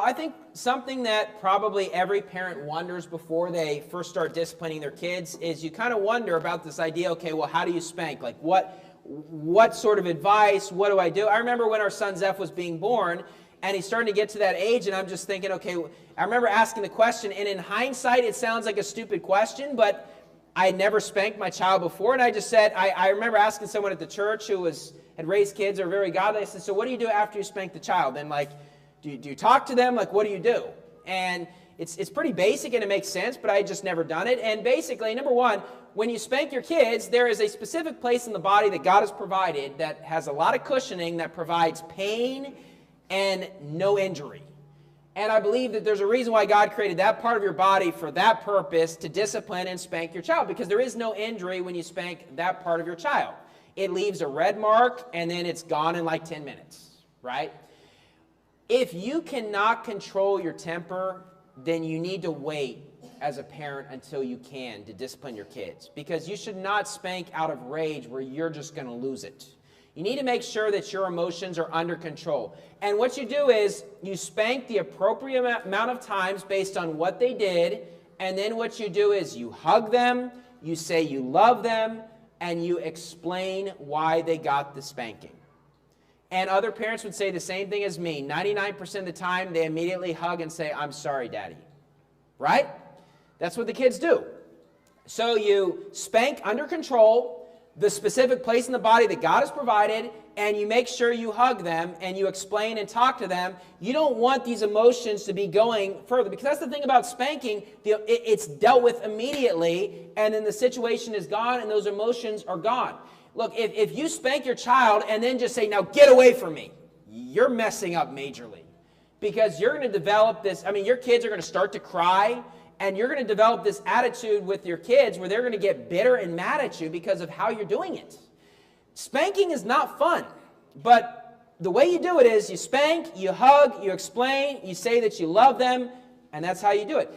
I think something that probably every parent wonders before they first start disciplining their kids is you kind of wonder about this idea, okay, well, how do you spank? Like what sort of advice, what do I do? I remember when our son Zeph was being born and he's starting to get to that age and I'm just thinking, okay, I remember asking the question, and in hindsight it sounds like a stupid question, but I had never spanked my child before, and I just said, I remember asking someone at the church who had raised kids or very godly, I said, so what do you do after you spank the child? And like, do you talk to them? Like, what do you do? And it's pretty basic and it makes sense, but I had just never done it. And basically, number one, when you spank your kids, there is a specific place in the body that God has provided that has a lot of cushioning that provides pain and no injury. And I believe that there's a reason why God created that part of your body for that purpose, to discipline and spank your child, because there is no injury when you spank that part of your child. It leaves a red mark and then it's gone in like 10 minutes, right? If you cannot control your temper, then you need to wait as a parent until you can to discipline your kids, because you should not spank out of rage where you're just going to lose it. You need to make sure that your emotions are under control. And what you do is you spank the appropriate amount of times based on what they did, and then what you do is you hug them, you say you love them, and you explain why they got the spanking. And other parents would say the same thing as me. 99% of the time, they immediately hug and say, I'm sorry, Daddy. Right? That's what the kids do. So you spank under control, the specific place in the body that God has provided, and you make sure you hug them and you explain and talk to them. You don't want these emotions to be going further, because that's the thing about spanking. It's dealt with immediately, and then the situation is gone and those emotions are gone. Look, if you spank your child and then just say, now get away from me, you're messing up majorly. Because you're going to develop this, your kids are going to start to cry, and you're going to develop this attitude with your kids where they're going to get bitter and mad at you because of how you're doing it. Spanking is not fun, but the way you do it is you spank, you hug, you explain, you say that you love them, and that's how you do it.